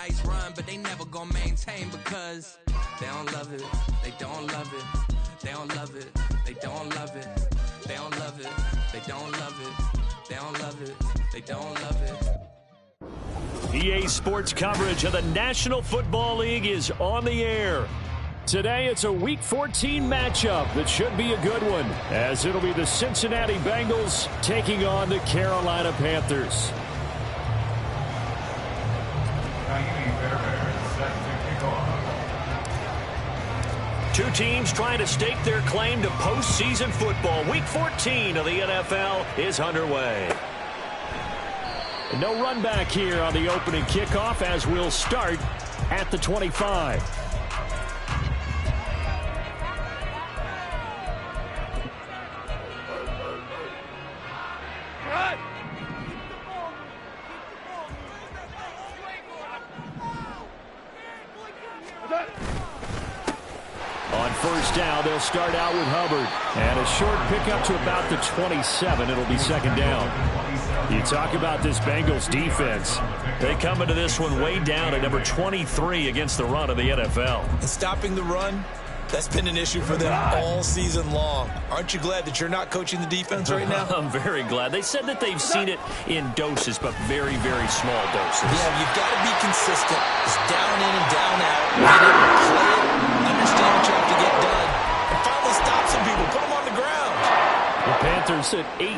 nice run, but they never gonna maintain because they don't love it, they don't love it, they don't love it, they don't love it, they don't love it, they don't love it, they don't love it, they don't love it. EA Sports coverage of the National Football League is on the air. Today, it's a Week 14 matchup that should be a good one, as it'll be the Cincinnati Bengals taking on the Carolina Panthers. Two teams trying to stake their claim to postseason football. Week 14 of the NFL is underway. No run back here on the opening kickoff as we'll start at the 25. On first down, they'll start out with Hubbard. And a short pickup to about the 27. It'll be second down. You talk about this Bengals defense. They come into this one way down at number 23 against the run of the NFL. And stopping the run, that's been an issue for them all season long. Aren't you glad that you're not coaching the defense right now? I'm very glad. They said that they've seen it in doses, but very, very small doses. Yeah, you've got to be consistent. It's down in and down out. Being able to play it, understand what you have to get done, and finally stop some people, put them on the ground. The Panthers at 8-4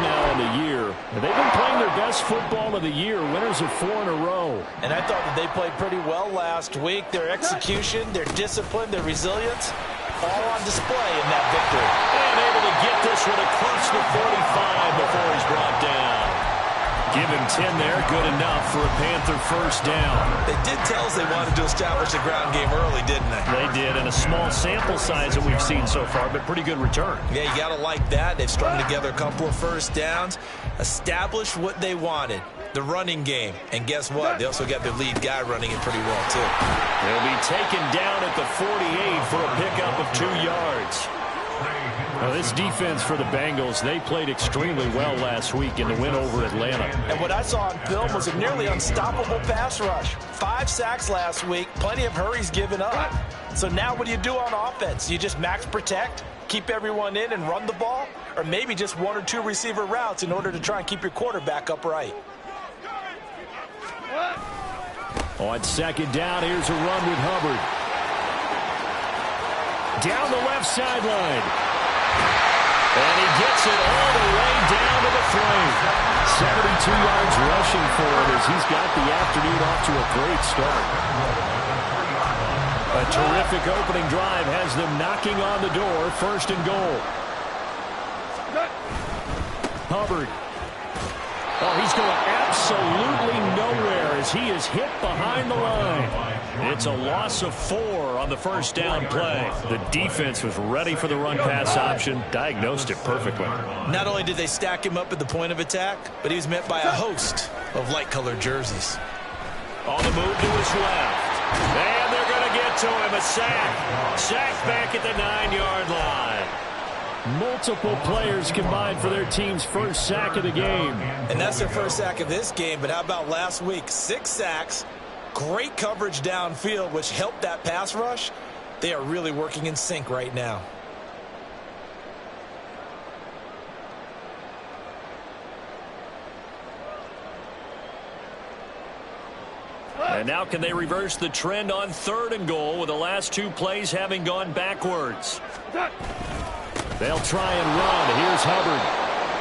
now in the year. They've been playing their best football of the year, winners of 4 in a row. And I thought that they played pretty well last week. Their execution, their discipline, their resilience, all on display in that victory. And able to get this one across the 45 before he's brought down. Give him 10 there, good enough for a Panther first down. They did tell us they wanted to establish the ground game early, didn't they? They did, and a small sample size that we've seen so far, but pretty good return. Yeah, you got to like that. They've strung together a couple of first downs, established what they wanted, the running game. And guess what? They also got their lead guy running it pretty well, too. They'll be taken down at the 48 for a pickup of 2 yards. Now, this defense for the Bengals, they played extremely well last week in the win over Atlanta. And what I saw on film was a nearly unstoppable pass rush. 5 sacks last week, plenty of hurries given up. So now what do you do on offense? You just max protect, keep everyone in and run the ball? Or maybe just 1 or 2 receiver routes in order to try and keep your quarterback upright? On second down, here's a run with Hubbard. Down the left sideline. And he gets it all the way down to the 3. 72 yards rushing for him as he's got the afternoon off to a great start. A terrific opening drive has them knocking on the door, first and goal. Hubbard. Oh, he's going absolutely nowhere as he is hit behind the line. It's a loss of 4 on the first down play. The defense was ready for the run-pass option, diagnosed it perfectly. Not only did they stack him up at the point of attack, but he was met by a host of light-colored jerseys. On the move to his left. And they're going to get to him. A sack. Sack back at the 9-yard line. Multiple players combined for their team's first sack of the game. And that's their first sack of this game, but how about last week? 6 sacks, great coverage downfield, which helped that pass rush. They are really working in sync right now. And now can they reverse the trend on 3rd and goal with the last 2 plays having gone backwards? They'll try and run. Here's Hubbard.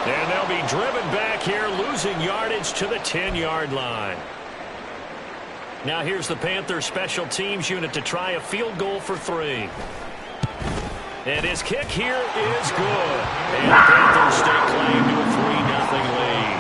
And they'll be driven back here, losing yardage to the 10-yard line. Now here's the Panthers special teams unit to try a field goal for 3. And his kick here is good. And the Panthers stake claim to a 3-0 lead.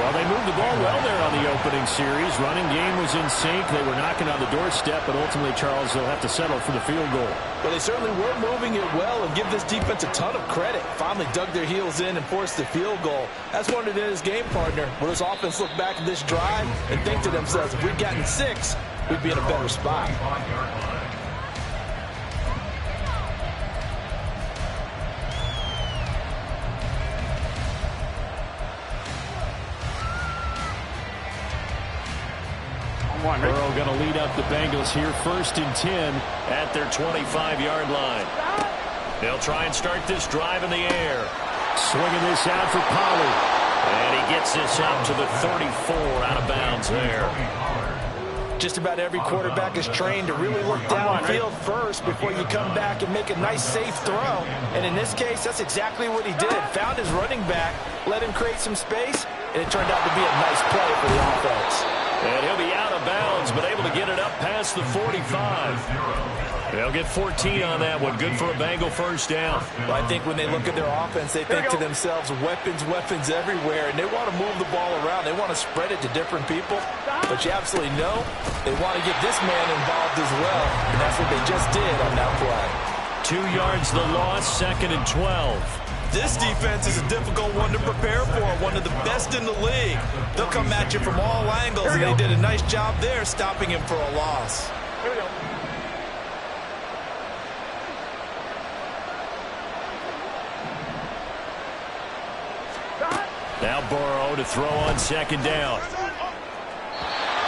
Well, they moved the ball well there on the opening series. Running game was in sync. They were knocking on the doorstep, but ultimately, Charles, they'll have to settle for the field goal. Well, they certainly were moving it well, and give this defense a ton of credit. Finally dug their heels in and forced the field goal. That's wanted in his game partner. Will this offense look back at this drive and think to themselves, if we'd gotten 6, we'd be in a better spot. Burrow going to lead up the Bengals here, 1st and 10 at their 25-yard line. They'll try and start this drive in the air. Swinging this out for Pollard. And he gets this up to the 34, out of bounds there. Just about every quarterback is trained to really look downfield first before you come back and make a nice, safe throw. And in this case, that's exactly what he did. Found his running back, let him create some space, and it turned out to be a nice play for the offense. And he'll be out of bounds, but able to get it up past the 45. They'll get 14 on that one. Good for a Bengal first down. Well, I think when they look at their offense, they think to themselves, weapons everywhere, and they want to move the ball around. They want to spread it to different people. But you absolutely know they want to get this man involved as well, and that's what they just did on that play. 2 yards the loss, 2nd and 12. This defense is a difficult one to prepare for, one of the best in the league. They'll come at you from all angles, and they did a nice job there stopping him for a loss. Here we go. Now Burrow to throw on 2nd down.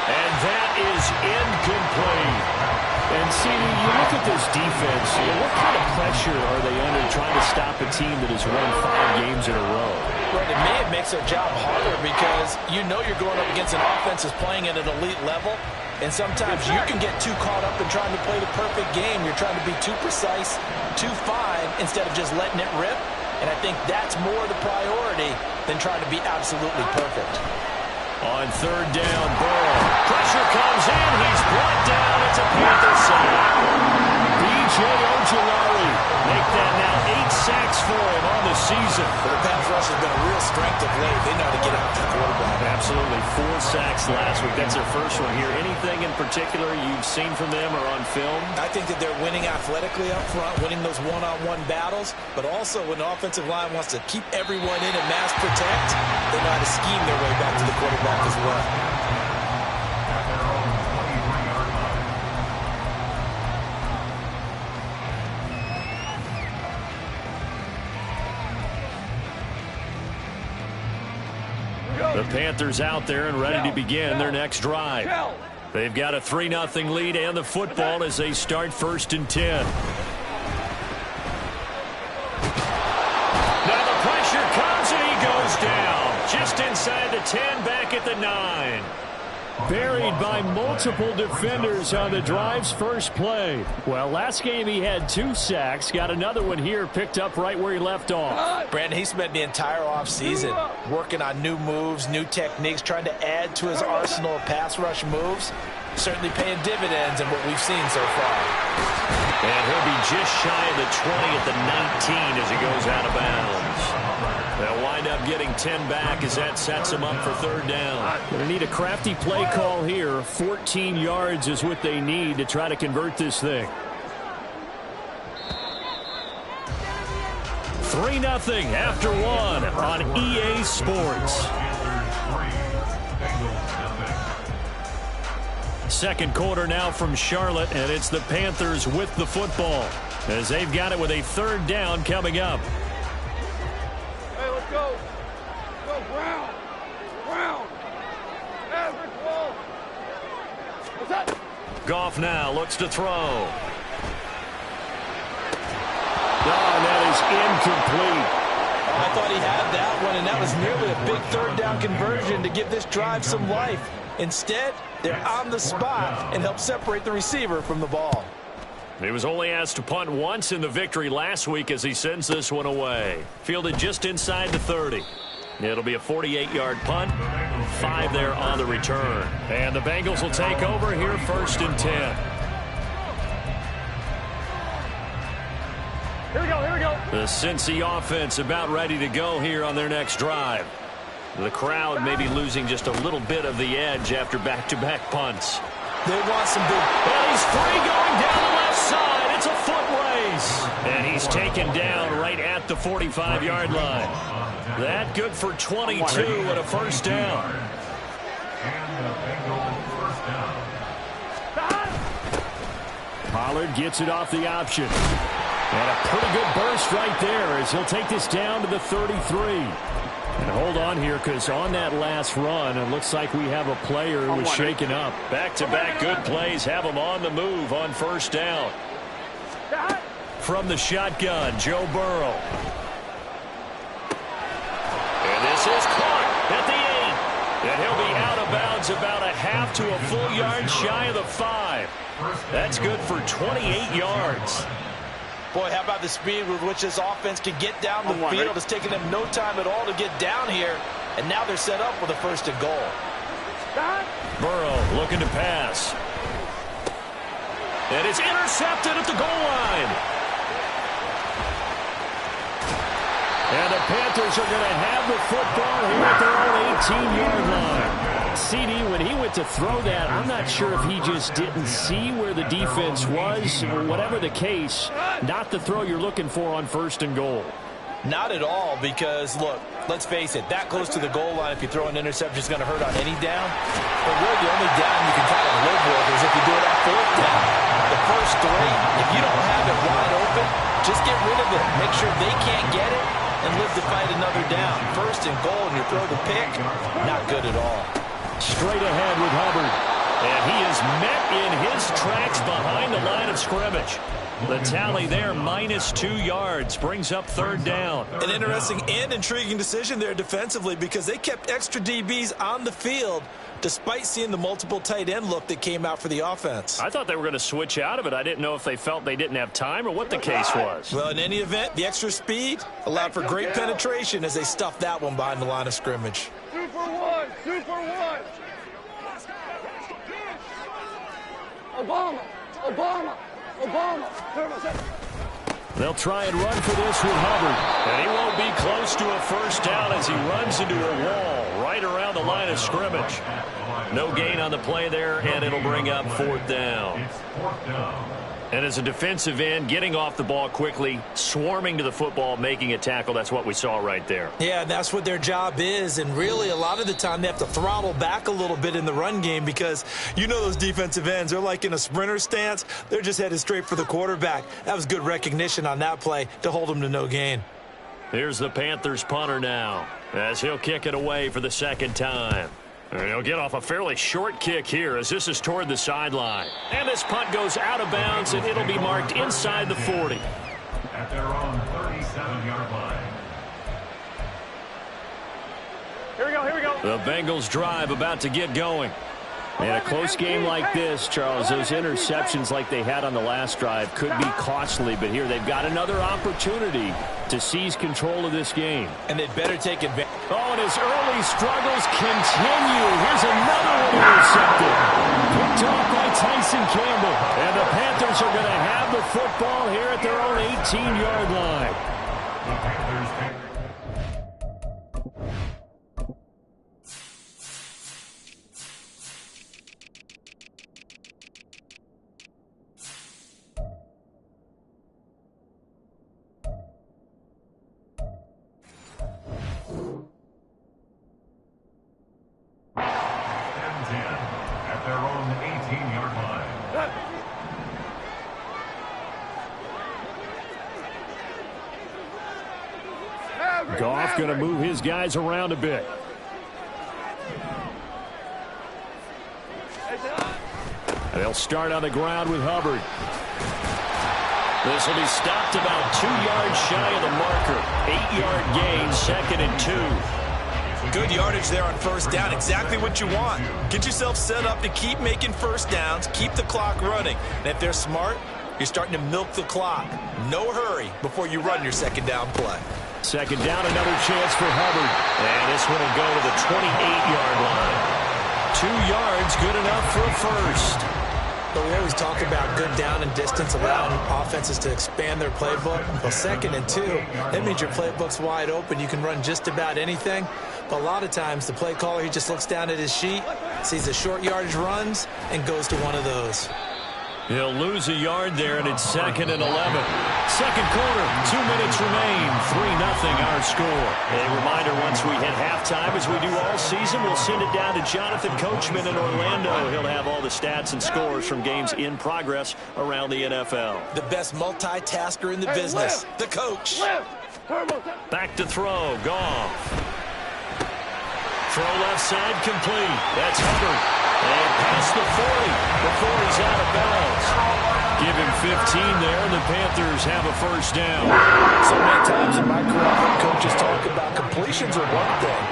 And that is incomplete. And see, you look at this defense, what kind of pressure are they under trying to stop a team that has won 5 games in a row? Well, to me, it makes their job harder because you know you're going up against an offense that's playing at an elite level, and sometimes you can get too caught up in trying to play the perfect game. You're trying to be too precise, too fine, instead of just letting it rip. And I think that's more the priority than trying to be absolutely perfect. On 3rd down, Burrow. Pressure comes in. He's brought down. It's a Panther sack. B.J. Ojulari make that now 8 sacks for him on the season. But the pass rush has been a real strength of late. They know how to get out to the quarterback. Absolutely. 4 sacks last week. That's their first one here. Anything in particular you've seen from them or on film? I think that they're winning athletically up front, winning those one-on-one battles, but also when the offensive line wants to keep everyone in and mass protect, they know how to scheme their way back to the quarterback as well. The Panthers out there and ready to begin their next drive. They've got a 3-0 lead and the football as they start 1st and 10. Now the pressure comes and he goes down. Just inside the 10, back at the 9. Buried by multiple defenders on the drive's first play. Well, last game he had 2 sacks. Got another one here, picked up right where he left off. Brandon, he spent the entire offseason working on new moves, new techniques, trying to add to his arsenal of pass rush moves. Certainly paying dividends in what we've seen so far. And he'll be just shy of the 20 at the 19 as he goes out of bounds. They'll wind up getting 10 back as that sets him up for 3rd down. Going to need a crafty play call here. 14 yards is what they need to try to convert this thing. 3-0 after 1 on EA Sports. Second quarter now from Charlotte, and it's the Panthers with the football as they've got it with a 3rd down coming up. Hey, let's go. Go, Brown. Brown. Average ball. What's that? Goff now looks to throw. Oh, that is incomplete. I thought he had that one, and that was nearly a big 3rd down conversion to give this drive some life. Instead, they're on the spot and help separate the receiver from the ball. He was only asked to punt once in the victory last week as he sends this one away. Fielded just inside the 30. It'll be a 48-yard punt. 5 there on the return. And the Bengals will take over here 1st and 10. Here we go, here we go. The Cincy offense about ready to go here on their next drive. The crowd may be losing just a little bit of the edge after back-to-back punts. They want some big... And he's free going down the left side. It's a foot race. And he's taken down right at the 45-yard line. That good for 22 and a 1st down. Pollard gets it off the option. And a pretty good burst right there as he'll take this down to the 33. And hold on here, because on that last run, it looks like we have a player who was shaken up. Back-to-back good plays have him on the move on first down. From the shotgun, Joe Burrow. And this is caught at the 8. And he'll be out of bounds about a half to a full yard shy of the 5. That's good for 28 yards. Boy, how about the speed with which this offense can get down the field? It's taken them no time at all to get down here. And now they're set up with a 1st and goal. Burrow looking to pass. And it's intercepted at the goal line. And the Panthers are going to have the football here at their own 18-yard line. CD, when he went to throw that, I'm not sure if he just didn't see where the defense was. Whatever the case, not the throw you're looking for on 1st and goal. Not at all, because, look, let's face it, that close to the goal line, if you throw an interception, is going to hurt on any down. But really, the only down you can kind of live with is if you do it on 4th down. The first 3, if you don't have it wide open, just get rid of it. Make sure they can't get it and live to fight another down. 1st and goal, and you throw the pick, not good at all. Straight ahead with Hubbard. And he is met in his tracks behind the line of scrimmage. The tally there, -2 yards, brings up 3rd down. An interesting and intriguing decision there defensively, because they kept extra DBs on the field despite seeing the multiple tight end look that came out for the offense. I thought they were going to switch out of it. I didn't know if they felt they didn't have time or what the case was. Well, in any event, the extra speed allowed for great penetration as they stuffed that one behind the line of scrimmage. 2 for 1, 2 for 1. Obama, Obama, Obama. They'll try and run for this with Hubbard. And he won't be close to a 1st down as he runs into a wall right around the line of scrimmage. No gain on the play there, and it'll bring up 4th down. And as a defensive end, getting off the ball quickly, swarming to the football, making a tackle, that's what we saw right there. Yeah, that's what their job is, and really a lot of the time they have to throttle back a little bit in the run game, because you know those defensive ends, they're like in a sprinter stance. They're just headed straight for the quarterback. That was good recognition on that play to hold them to no gain. Here's the Panthers punter now, as he'll kick it away for the 2nd time. And he'll get off a fairly short kick here as this is toward the sideline. And this punt goes out of bounds, and it'll be marked inside the 40. At their own 37-yard line. Here we go, here we go. The Bengals drive about to get going. In a close game like this, Charles, those interceptions like they had on the last drive could be costly, but here they've got another opportunity to seize control of this game. And they'd better take advantage. Oh, and his early struggles continue. Here's another one intercepted. Picked off by Tyson Campbell. And the Panthers are going to have the football here at their own 18-yard line. The Panthers take at their own 18-yard line. Goff going to move his guys around a bit. And they'll start on the ground with Hubbard. This will be stopped about 2 yards shy of the marker. 8-yard gain, 2nd and 2. Good yardage there on 1st down. Exactly what you want. Get yourself set up to keep making 1st downs, keep the clock running. And if they're smart, you're starting to milk the clock. No hurry before you run your 2nd down play. 2nd down, another chance for Hubbard. And this one will go to the 28-yard line. 2 yards, good enough for a 1st. But we always talk about good down and distance, allowing offenses to expand their playbook. Well, 2nd and 2, that means your playbook's wide open. You can run just about anything. But a lot of times, the play caller, he just looks down at his sheet, sees the short yardage runs, and goes to one of those. He'll lose a yard there, and it's 2nd and 11. 2nd quarter, 2 minutes remain. 3-0 our score. A reminder, once we hit halftime, as we do all season, we'll send it down to Jonathan Coachman in Orlando. He'll have all the stats and scores from games in progress around the NFL. The best multitasker in the business, the coach. Back to throw, Goff. Throw left side complete. That's Hubbard. And past the 40 before he's out of bounds. Give him 15 there, and the Panthers have a first down. So many times in my career, I've heard coaches talk about completions are one thing.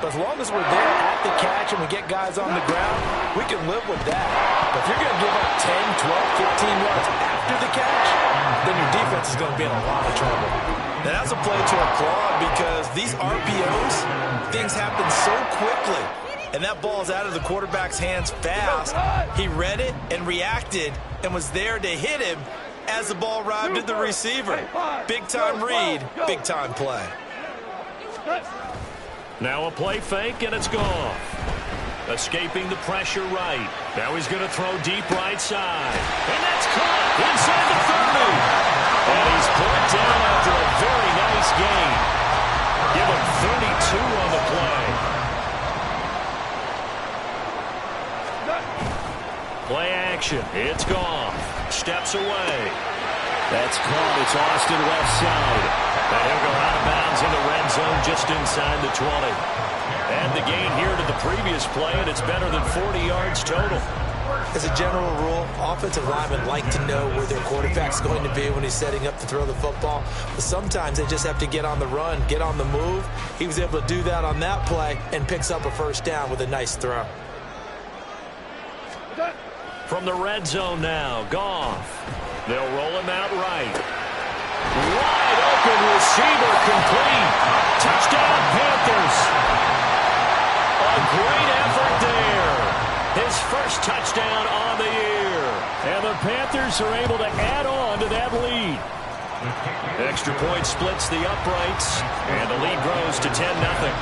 But as long as we're there at the catch and we get guys on the ground, we can live with that. But if you're going to give up 10, 12, 15 yards after the catch, then your defense is going to be in a lot of trouble. And that's a play to applaud because these RPOs, things happen so quickly. And that ball is out of the quarterback's hands fast. He read it and reacted and was there to hit him as the ball arrived at the receiver. Big-time read, big-time play. Now a play fake, and it's gone. Escaping the pressure right. Now he's going to throw deep right side. And that's caught inside the 30. And he's brought down after a very nice gain. Give him 32 on the play. Play action. It's gone. Steps away. That's caught. It's Austin left side. And he'll go out of bounds in the red zone just inside the 20. And the gain here to the previous play, and it's better than 40 yards total. As a general rule, offensive linemen like to know where their quarterback's going to be when he's setting up to throw the football. But sometimes they just have to get on the run, get on the move. He was able to do that on that play and picks up a first down with a nice throw. From the red zone now, Goff. They'll roll him out right. Wide open receiver complete. Touchdown Panthers. A great effort there. His first touchdown on the year. And the Panthers are able to add on to that lead. Extra point splits the uprights, and the lead grows to 10-0.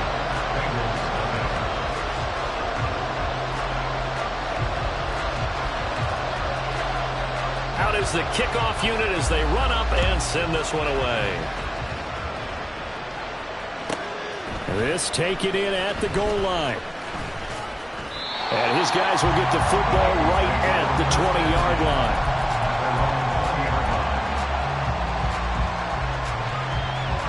Out is the kickoff unit as they run up and send this one away. This taken in at the goal line. And his guys will get the football right at the 20-yard line.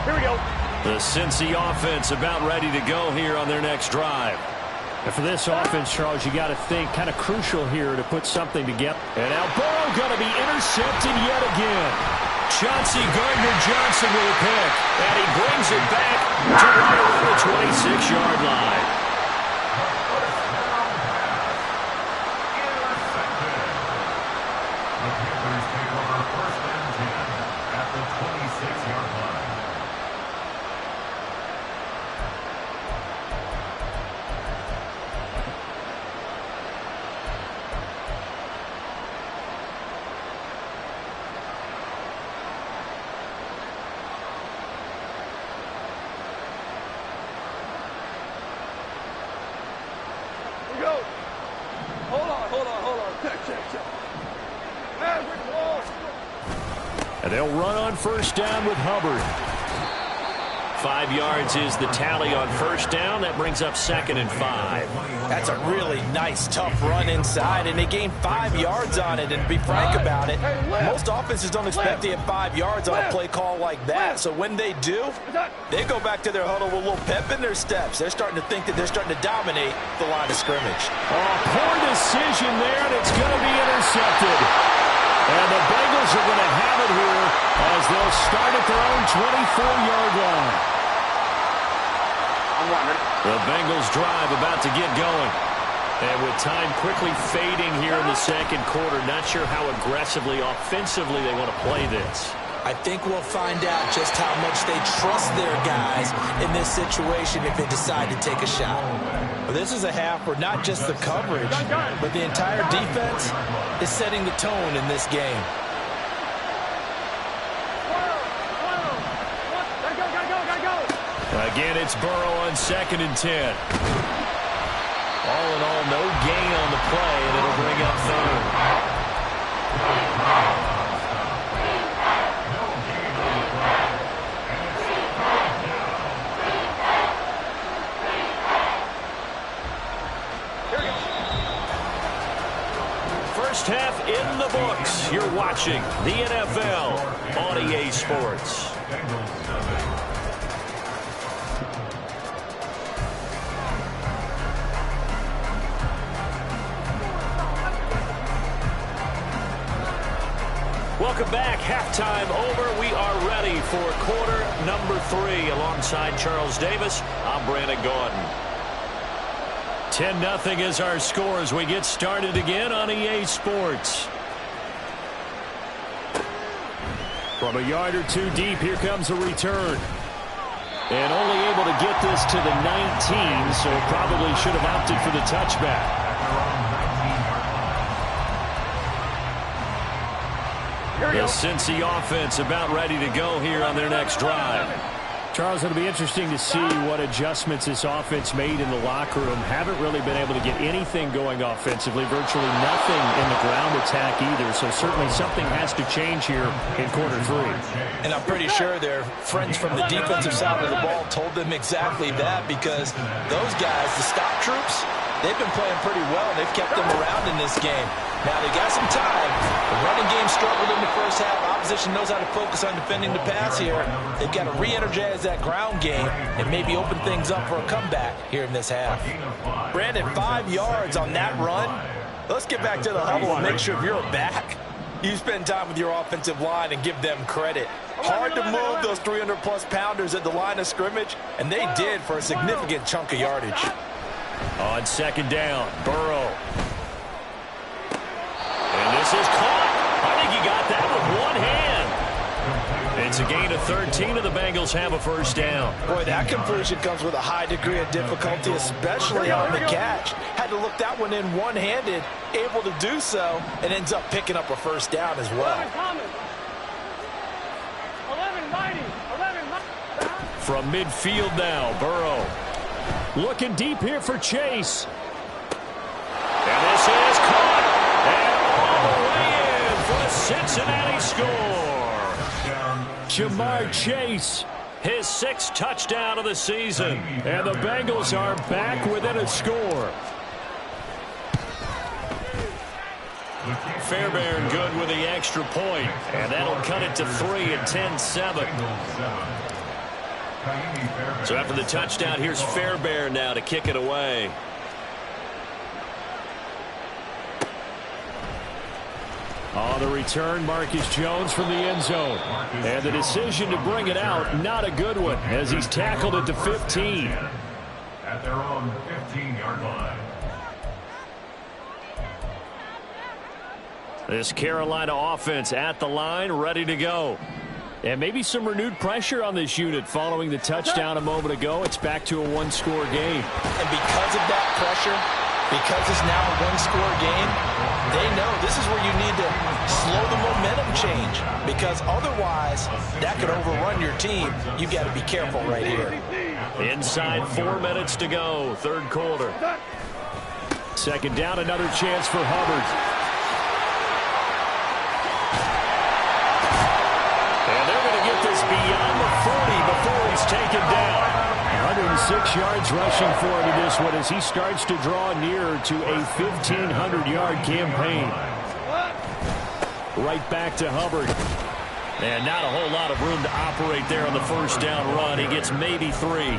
Here we go. The Cincy offense about ready to go here on their next drive. And for this offense, Charles, you got to think kind of crucial here to put something together. And now Burrow going to be intercepted yet again. Chauncey Gardner-Johnson with a pick. And he brings it back to right around the 26-yard line. The Panthers take over first and 10 at the 26-yard line. And they'll run on first down with Hubbard. 5 yards is the tally on first down. That brings up 2nd and 5. That's a really nice, tough run inside, and they gained 5 yards on it. And to be frank about it, most offenses don't expect to get 5 yards on a play call like that. So when they do, they go back to their huddle with a little pep in their steps. They're starting to think that they're starting to dominate the line of scrimmage. Oh, poor decision there, and it's going to be intercepted. And the Bengals are going to have it here as they'll start at their own 24-yard line. The Bengals drive about to get going. And with time quickly fading here in the second quarter, not sure how aggressively, offensively they want to play this. I think we'll find out just how much they trust their guys in this situation if they decide to take a shot. Well, this is a half where not just the coverage, but the entire defense is setting the tone in this game. Again, it's Burrow on 2nd and 10. All in all, no gain on the play, and it'll bring up 3rd. First half in the books. You're watching the NFL on EA Sports. Welcome back. Halftime over. We are ready for quarter number 3. Alongside Charles Davis, I'm Brandon Gaudin. 10-0 is our score as we get started again on EA Sports. From a yard or two deep, here comes a return. And only able to get this to the 19, so probably should have opted for the touchback. The Cincy offense about ready to go here on their next drive. Charles, it'll be interesting to see what adjustments this offense made in the locker room. Haven't really been able to get anything going offensively, virtually nothing in the ground attack either. So certainly something has to change here in quarter 3. And I'm pretty sure their friends from the defensive side of the ball told them exactly that, because those guys, the stop troops, they've been playing pretty well, and they've kept them around in this game. Now, they got some time. The running game struggled in the first half. Opposition knows how to focus on defending the pass here. They've got to re-energize that ground game and maybe open things up for a comeback here in this half. Brandon, 5 yards on that run. Let's get back to the huddle and make sure if you're back, you spend time with your offensive line and give them credit. Hard to move those 300-plus pounders at the line of scrimmage, and they did for a significant chunk of yardage. On second down, Burrow. And this is caught. I think he got that with one hand. It's a gain of 13, and the Bengals have a first down. Boy, that completion comes with a high degree of difficulty, especially on the catch. Had to look that one in one-handed, able to do so, and ends up picking up a first down as well. From midfield now, Burrow. Looking deep here for Chase. And this is caught. And all the way in for the Cincinnati score. Jamar Chase, his 6th touchdown of the season. And the Bengals are back within a score. Fairbairn good with the extra point. And that'll cut it to 3 at 10-7. So after the touchdown, here's Fairbairn now to kick it away. On the return, Marcus Jones from the end zone. And the decision to bring it out, not a good one, as he's tackled at the 15. At their own 15-yard line. This Carolina offense at the line, ready to go. And maybe some renewed pressure on this unit following the touchdown a moment ago. It's back to a one-score game. And because of that pressure, because it's now a one-score game, they know this is where you need to slow the momentum change, because otherwise that could overrun your team. You've got to be careful right here. Inside 4 minutes to go, third quarter. Second down, another chance for Hubbard. Beyond the 40 before he's taken down. 106 yards rushing for him in this one as he starts to draw nearer to a 1,500-yard campaign. Right back to Hubbard. And not a whole lot of room to operate there on the first down run. He gets maybe 3.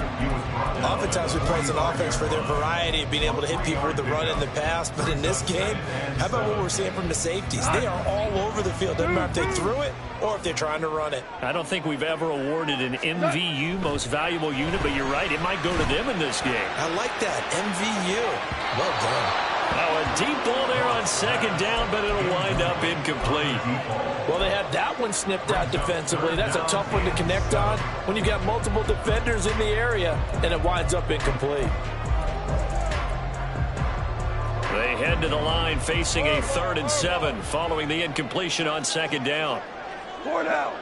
Oftentimes we praise an offense for their variety of being able to hit people with the run and the pass. But in this game, how about what we're seeing from the safeties? They are all over the field. Doesn't matter if they threw it or if they're trying to run it. I don't think we've ever awarded an MVU, most valuable unit, but you're right. It might go to them in this game. I like that. MVU. Well done. Oh, a deep ball there on second down, but it'll wind up incomplete. Well, they had that one snipped out defensively. That's a tough one to connect on when you've got multiple defenders in the area, and it winds up incomplete. They head to the line facing a 3rd and 7 following the incompletion on second down. 4 down.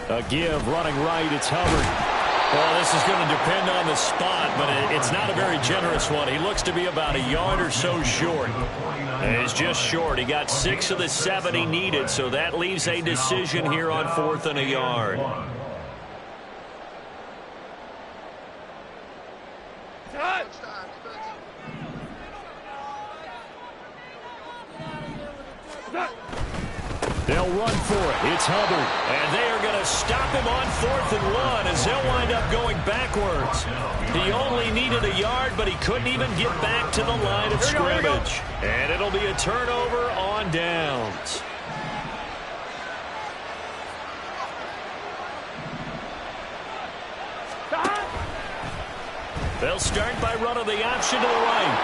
A give running right. It's Hubbard. Well, this is going to depend on the spot, but it's not a very generous one. He looks to be about a yard or so short. And he's just short. He got 6 of the 7 he needed, so that leaves a decision here on 4th and a yard. They'll run for it. It's Hubbard. And they are going to stop him on 4th and 1 as they'll wind up going backwards. He only needed a yard, but he couldn't even get back to the line of scrimmage. And it'll be a turnover on downs. They'll start by running the option to the right.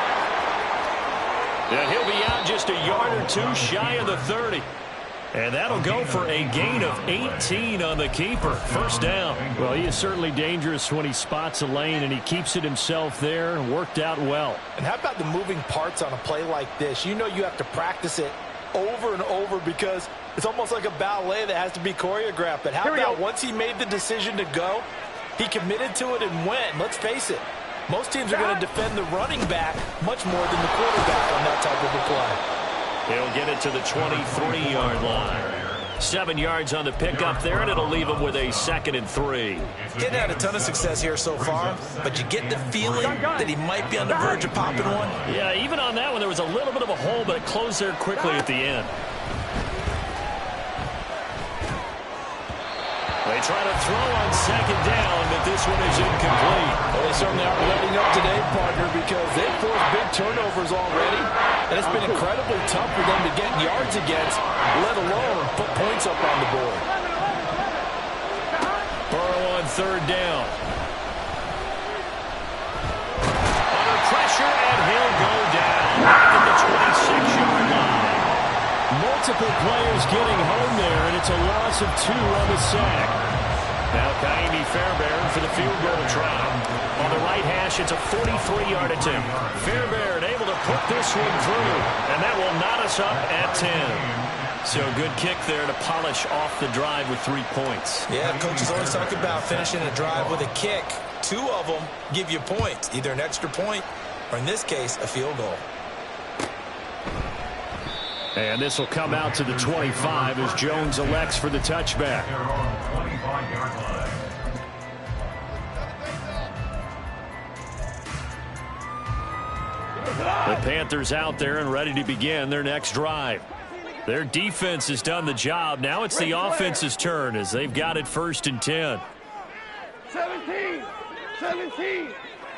And he'll be out just a yard or two shy of the 30. And that'll go for a gain of 18 on the keeper. First down. Well, he is certainly dangerous when he spots a lane, and he keeps it himself there and worked out well. And how about the moving parts on a play like this? You know you have to practice it over and over because it's almost like a ballet that has to be choreographed. But how about once he made the decision to go, he committed to it and went. Let's face it, most teams are going to defend the running back much more than the quarterback on that type of a play. He'll get it to the 23-yard line. 7 yards on the pickup there, and it'll leave him with a 2nd and 3. He hadn't had a ton of success here so far, but you get the feeling that he might be on the verge of popping one. Yeah, even on that one, there was a little bit of a hole, but it closed there quickly at the end. They try to throw on 2nd down, but this one is incomplete. Well, they certainly aren't letting up today, partner, because they've forced big turnovers already, and it's been incredibly tough for them to get yards against, let alone put points up on the board. Burrow on 3rd down. Under pressure, and he'll go down back at the 26-yard line. Multiple players getting home there, and it's a loss of 2 on the sack. Now Kaimi Fairbairn for the field goal try. On the right hash, it's a 43-yard attempt. Fairbairn able to put this one through, and that will knot us up at 10. So good kick there to polish off the drive with 3 points. Yeah, coaches always talk about finishing a drive with a kick. 2 of them give you points, either an extra point or, in this case, a field goal. And this will come out to the 25 as Jones elects for the touchback. The Panthers out there and ready to begin their next drive. Their defense has done the job. Now it's the offense's turn as they've got it 1st and 10. 17, 17,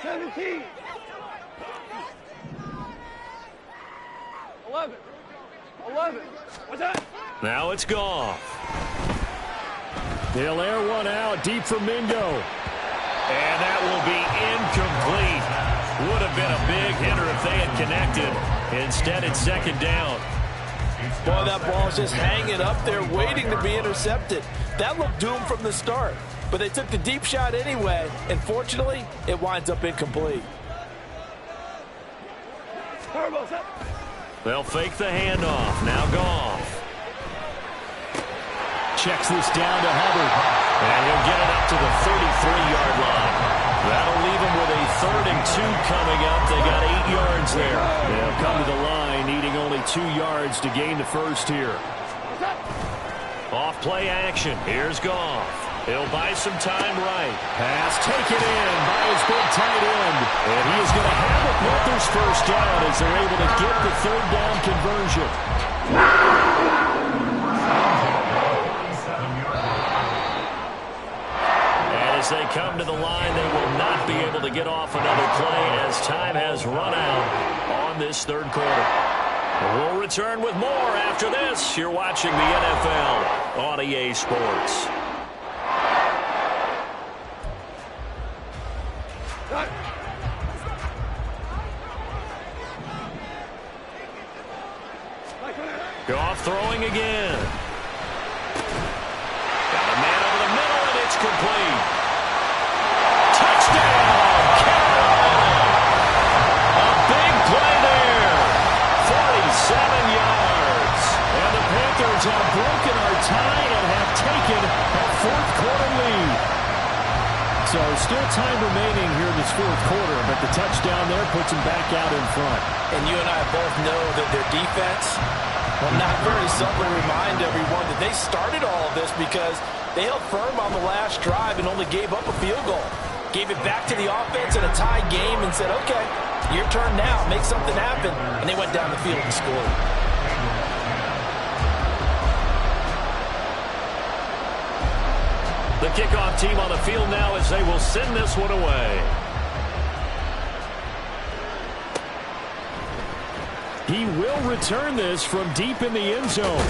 17. 11. 11. What's that? Now it's Goff. They'll air one out deep for Mingo. And that will be incomplete. Would have been a big hitter if they had connected. Instead, it's 2nd down. Boy, that ball's just hanging up there waiting to be intercepted. That looked doomed from the start, but they took the deep shot anyway, and fortunately, it winds up incomplete. They'll fake the handoff. Now Goff. Checks this down to Hubbard. And he'll get it up to the 33-yard line. That'll leave him with a 3rd and 2 coming up. They got 8 yards there. They'll come to the line, needing only 2 yards to gain the first here. Off play action. Here's Goff. He'll buy some time right. Pass taken in by his big tight end. And he is going to have the Panthers first down as they're able to get the 3rd down conversion. As they come to the line, they will not be able to get off another play as time has run out on this 3rd quarter. We'll return with more after this. You're watching the NFL on EA Sports. Goff throwing again. Got a man over the middle, and it's complete. Touchdown, Carolina. A big play there. 47 yards. And the Panthers have broken our tie and have taken a 4th quarter lead. So still time remaining here in this 4th quarter, but the touchdown there puts them back out in front. And you and I both know that their defense will not very subtly remind everyone that they started all of this because they held firm on the last drive and only gave up a field goal. Gave it back to the offense in a tie game and said, okay, your turn now, make something happen. And they went down the field and scored. The kickoff team on the field now as they will send this one away. He will return this from deep in the end zone.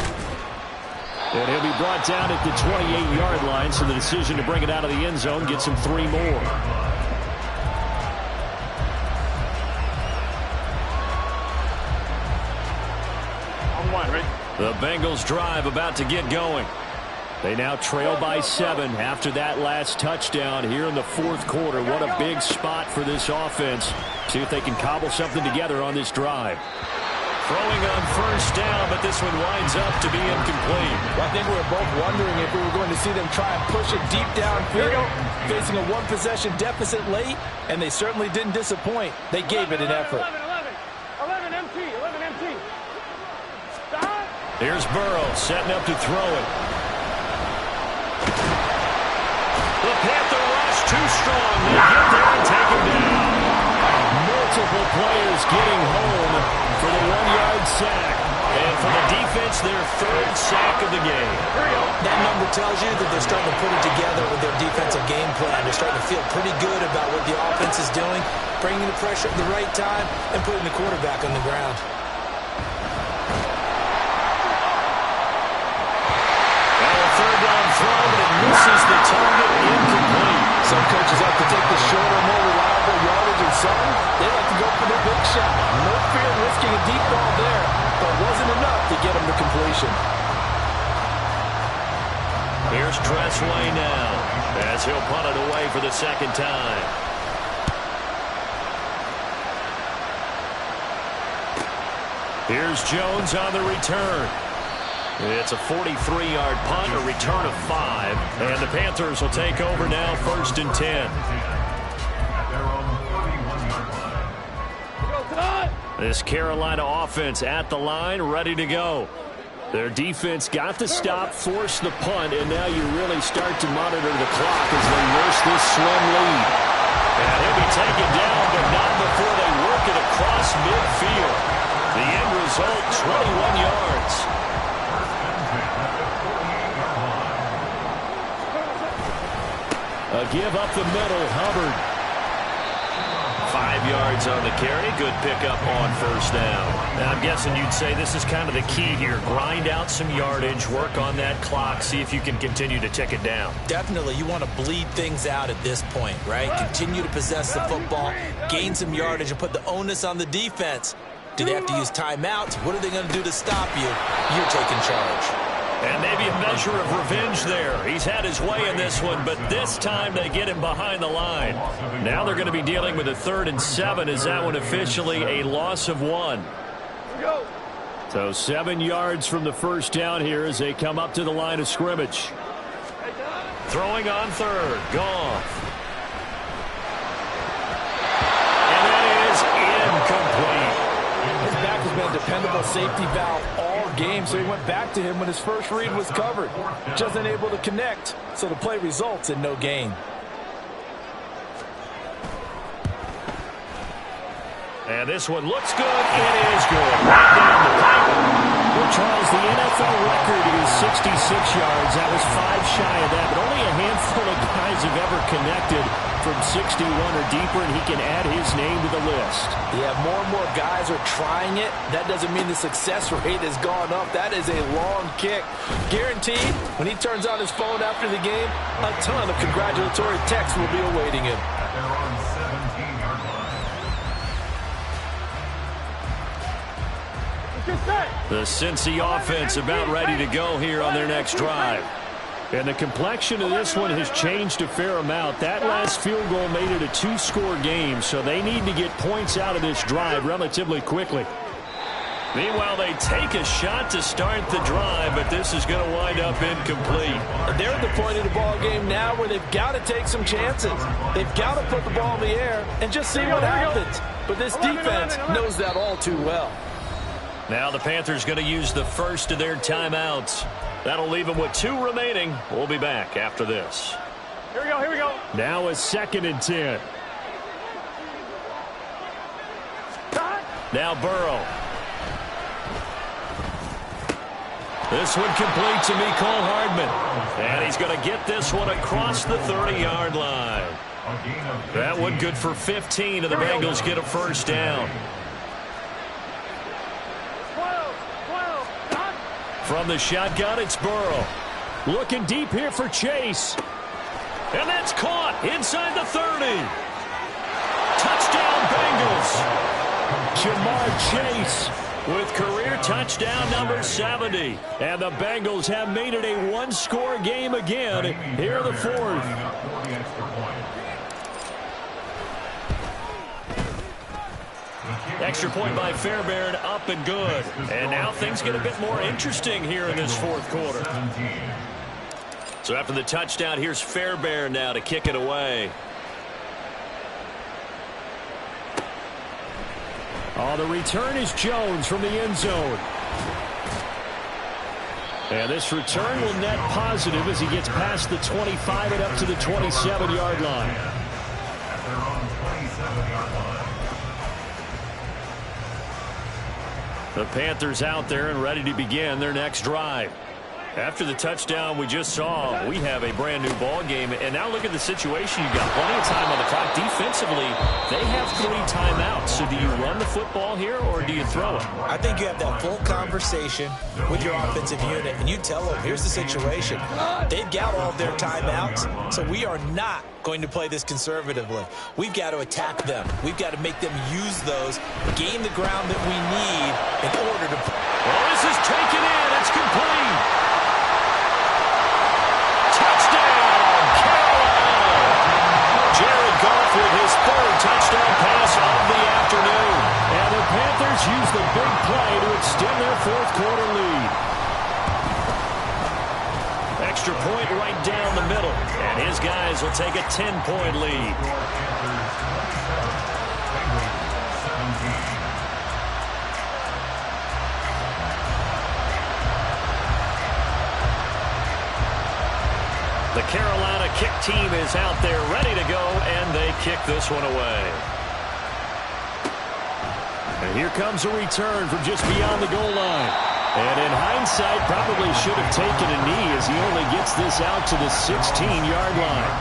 And he'll be brought down at the 28-yard line, so the decision to bring it out of the end zone gets him 3 more. The Bengals drive about to get going. They now trail by 7 after that last touchdown here in the fourth quarter. What a big spot for this offense. See if they can cobble something together on this drive. Throwing on first down, but this one winds up to be incomplete. Well, I think we were both wondering if we were going to see them try and push it deep downfield, facing a one-possession deficit late, and they certainly didn't disappoint. They gave it an effort. 11 empty. Stop. Here's Burrow setting up to throw it. The Panther rush too strong. They get there and take him down. Multiple players getting home for the 1-yard sack. And for the defense, their 3rd sack of the game. That number tells you that they're starting to put it together with their defensive game plan. They're starting to feel pretty good about what the offense is doing, bringing the pressure at the right time, and putting the quarterback on the ground. Third down throw, but it misses the target, incomplete. Some coaches like to take the shorter, more reliable yardage, and some, they like to go for the big shot. No fear of risking a deep ball there, but it wasn't enough to get him to completion. Here's Dressway now, as he'll punt it away for the 2nd time. Here's Jones on the return. It's a 43-yard punt, a return of 5. And the Panthers will take over now, 1st and 10. This Carolina offense at the line, ready to go. Their defense got the stop, forced the punt, and now you really start to monitor the clock as they nurse this slim lead. And he'll be taken down, but not before they work it across midfield. The end result, 21 yards. A give up the middle, Hubbard. 5 yards on the carry. Good pickup on first down. Now, I'm guessing you'd say this is kind of the key here. Grind out some yardage, work on that clock, see if you can continue to tick it down. Definitely, you want to bleed things out at this point, right? Continue to possess the football, gain some yardage, and put the onus on the defense. Do they have to use timeouts? What are they going to do to stop you? You're taking charge. And maybe a measure of revenge there. He's had his way in this one, but this time they get him behind the line. Now they're going to be dealing with a 3rd and 7. Is that one officially a loss of 1? So 7 yards from the first down here as they come up to the line of scrimmage. Throwing on 3rd. Goff. And that is incomplete. His back has been a dependable safety valve all game, so he went back to him when his first read was covered. Just unable to connect, so the play results in no gain. And this one looks good. It is good. Right down the pipe. Well, Charles, the NFL record is 66 yards. That was 5 shy of that, but only a handful of guys have ever connected from 61 or deeper, and he can add his name to the list. Yeah, more and more guys are trying it. That doesn't mean the success rate has gone up. That is a long kick. Guaranteed, when he turns on his phone after the game, a ton of congratulatory texts will be awaiting him. The Cincy offense about ready to go here on their next drive. And the complexion of this one has changed a fair amount. That last field goal made it a 2-score game, so they need to get points out of this drive relatively quickly. Meanwhile, they take a shot to start the drive, but this is going to wind up incomplete. They're at the point of the ball game now where they've got to take some chances. They've got to put the ball in the air and just see what happens. But this defense knows that all too well. Now the Panthers going to use the first of their timeouts. That'll leave them with 2 remaining. We'll be back after this. Here we go. Now a 2nd and 10. Now Burrow. This one complete to Mecole Hardman. And he's going to get this one across the 30-yard line. That one good for 15, and the Bengals get a first down. From the shotgun, it's Burrow. Looking deep here for Chase. And that's caught inside the 30. Touchdown, Bengals. Jamar Chase with career touchdown number 70. And the Bengals have made it a one-score game again here in the fourth. Extra point by Fairbairn, up and good. And now things get a bit more interesting here in this fourth quarter. So after the touchdown, here's Fairbairn now to kick it away. Oh, the return is Jones from the end zone. And this return will net positive as he gets past the 25 and up to the 27-yard line. The Panthers out there and ready to begin their next drive. After the touchdown we just saw, we have a brand new ball game. And now look at the situation. You've got plenty of time on the clock. Defensively, they have 3 timeouts. So do you run the football here or do you throw it? I think you have that full conversation with your offensive unit, and you tell them, here's the situation. They've got all of their timeouts, so we are not going to play this conservatively. We've got to attack them. We've got to make them use those, gain the ground that we need in order to... Well, this is taken in. It's complete. Touchdown, Carolina. Jared Goff with his 3rd touchdown pass of the afternoon. And the Panthers use the big play to extend their fourth quarter lead. Extra point right down the middle. And his guys will take a 10-point lead. The Carolina kick team is out there ready to go, and they kick this one away. And here comes a return from just beyond the goal line. And in hindsight, probably should have taken a knee as he only gets this out to the 16-yard line.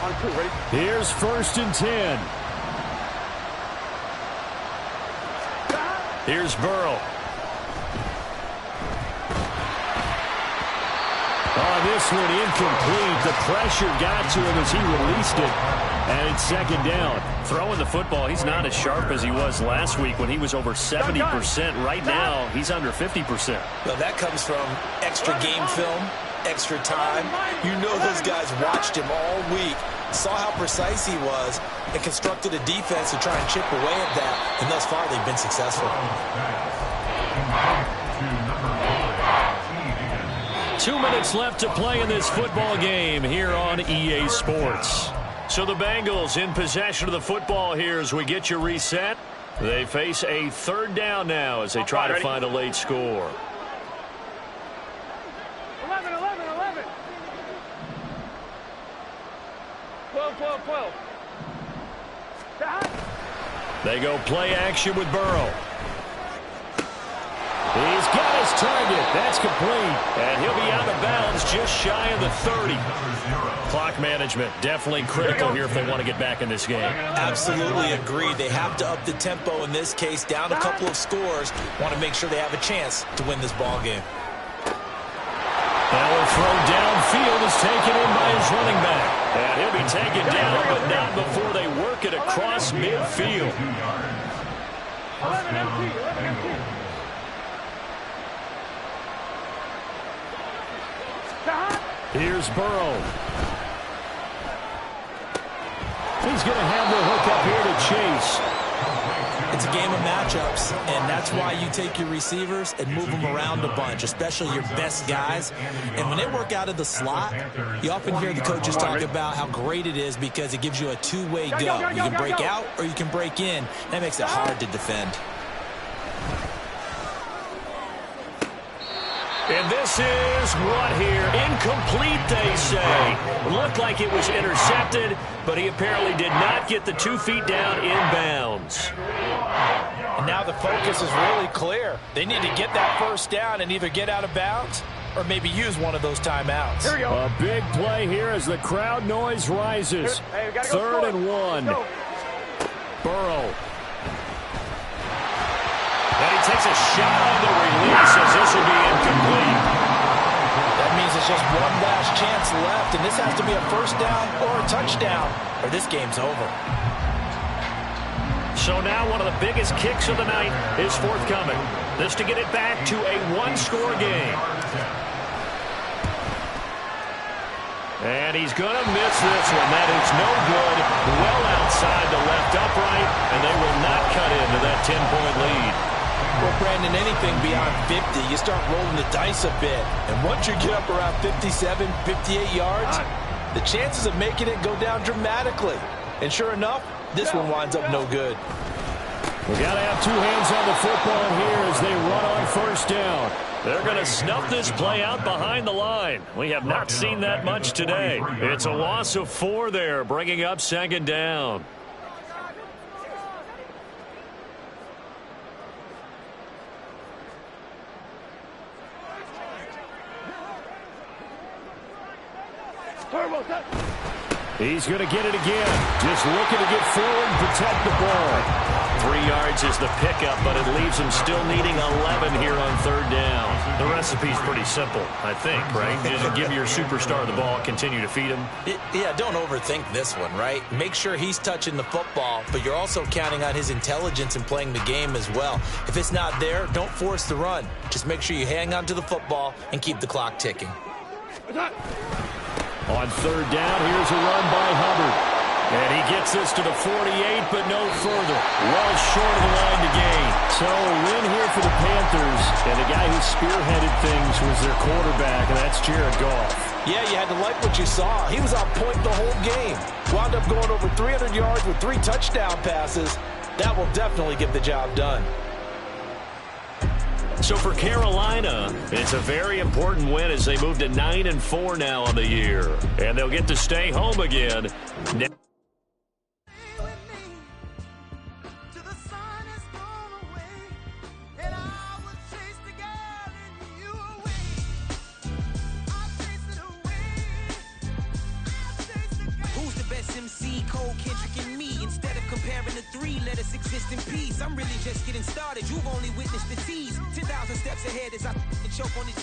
On 2, ready? Here's 1st and 10. Here's Burrow. Oh, this one incomplete. The pressure got to him as he released it. And it's 2nd down. Throwing the football, he's not as sharp as he was last week when he was over 70%. Right now, he's under 50%. Well, that comes from extra game film, extra time. You know those guys watched him all week, saw how precise he was, and constructed a defense to try and chip away at that. And thus far, they've been successful. 2 minutes left to play in this football game here on EA Sports. So the Bengals in possession of the football here as we get you reset. They face a 3rd down now as they try to find a late score. 11, 11, 11. 12, 12, 12. They go play action with Burrow. He's got his target. That's complete. And he'll be out of bounds just shy of the 30. Clock management definitely critical here if they want to get back in this game. Absolutely agreed. They have to up the tempo in this case, down a couple of scores. Want to make sure they have a chance to win this ball game. That will throw downfield is taken in by his running back. And he'll be taken down, but not before they work it across midfield. 11 MT, 11 MT. Here's Burrow. He's going to have the hook up here to Chase. It's a game of matchups, and that's why you take your receivers and move them around a bunch, especially your best guys. And when they work out of the slot, you often hear the coaches talk about how great it is because it gives you a two-way go. You can break out or you can break in. That makes it hard to defend. And this is what here? Incomplete, they say. Looked like it was intercepted, but he apparently did not get the 2 feet down inbounds. And now the focus is really clear. They need to get that first down and either get out of bounds or maybe use one of those timeouts. Here we go. A big play here as the crowd noise rises. Hey, we gotta go 3rd and score. 1. Let's go. Burrow. And he takes a shot on the release as this will be incomplete. That means it's just one last chance left, and this has to be a first down or a touchdown, or this game's over. So now one of the biggest kicks of the night is forthcoming. This to get it back to a one-score game. And he's going to miss this one. That is no good. Well outside the left upright, and they will not cut into that 10-point lead. Well, Brandon, anything beyond 50, you start rolling the dice a bit. And once you get up around 57, 58 yards, the chances of making it go down dramatically. And sure enough, this one winds up no good. We got to have 2 hands on the football here as they run on first down. They're going to snuff this play out behind the line. We have not seen that much today. It's a loss of 4 there, bringing up 2nd down. He's going to get it again. Just looking to get forward and protect the ball. 3 yards is the pickup, but it leaves him still needing 11 here on 3rd down. The recipe's pretty simple, I think, right? Just give your superstar the ball, continue to feed him. Yeah, don't overthink this one, right? Make sure he's touching the football, but you're also counting on his intelligence in playing the game as well. If it's not there, don't force the run. Just make sure you hang on to the football and keep the clock ticking. On 3rd down, here's a run by Hubbard. And he gets this to the 48, but no further. Well short of the line to gain. So a win here for the Panthers. And the guy who spearheaded things was their quarterback, and that's Jared Goff. Yeah, you had to like what you saw. He was on point the whole game. Wound up going over 300 yards with 3 touchdown passes. That will definitely get the job done. So for Carolina, it's a very important win as they move to 9-4 now on the year. And they'll get to stay home again. Exist in peace. I'm really just getting started. You've only witnessed the tease. 10,000 steps ahead as I choke on it.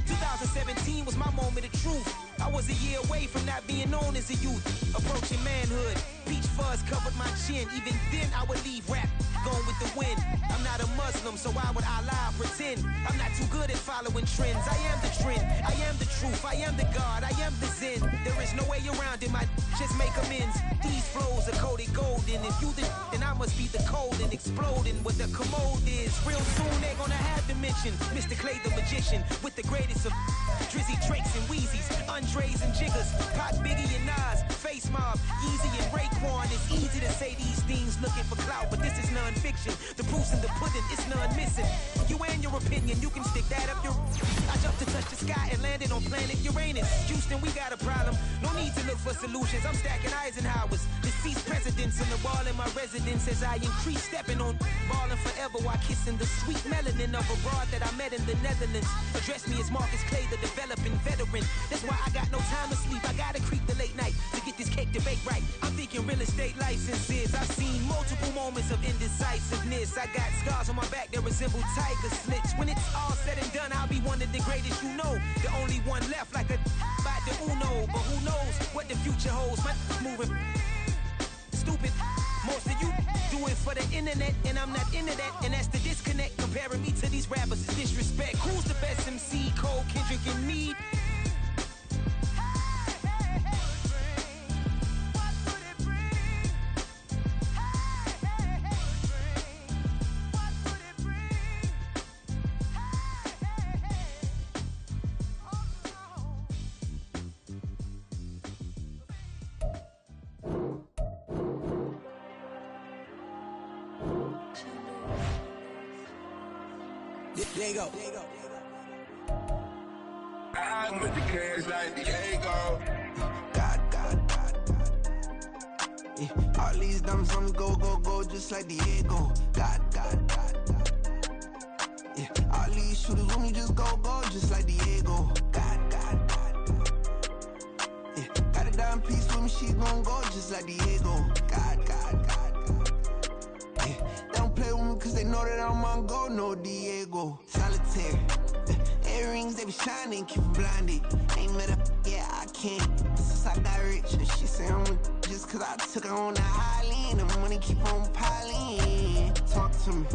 2017 was my moment of truth. I was a year away from not being known as a youth. Approaching manhood. Peach fuzz covered my chin. Even then I would leave rap going with the wind. I'm not a Muslim, so why would Allah pretend? I'm not too good at following trends. I am the trend. I am the truth. I am the God. I am the Zen. There is no way around it. My just make amends. These flows are coated golden. If you then I must be the cold and exploding what the commode is. Real soon they're gonna have to mention Mr. Clay the magician with the greatest of Drizzy, Drakes, and Wheezies, Andres and Jiggers, Pac, Biggie and Nas, Face Mob, Yeezy and Raekwon. It's easy to say these things looking for clout, but this is non-fiction. The proof's in the pudding, it's none missing. You and your opinion, you can stick that up your... I jumped to touch the sky and landed on planet Uranus. Houston, we got a problem. No need to look for solutions. I'm stacking Eisenhowers. Deceased presidents in the wall in my residence as I increase stepping on ballin' forever while kissing the sweet melanin of a broad that I met in the Netherlands. Address me as Marcus Clay, the developing veteran. That's why I got no time to sleep. I gotta creep the late night to get this cake to bake right. I'm thinking real estate licenses. I've seen multiple moments of indecisiveness. I got scars on my back that resemble tiger slits. When it's all said and done, I'll be one of the greatest you know. The only one left like a by the Uno. But who knows what the future holds. My moving stupid. Most of you do it for the internet, and I'm not into that, and that's the disconnect. Comparing me to these rappers is disrespect. Who's the best MC? Cole, Kendrick, and me? There you go. I'm with the cash like Diego. God. Yeah. All these diamonds on me go, just like Diego. God. Yeah. All these shooters on me just go, just like Diego. God. Yeah. Got a diamond piece with me, she gon' go just like Diego. God. Yeah. They don't play with me cause they know that I'm on go, no Diego. Solitaire. Earrings, they be shining, keep them blinded. Ain't met up, yeah, I can't. Since I got rich, and she say I'm just cause I took her on the island. The money keep on piling. Talk to me,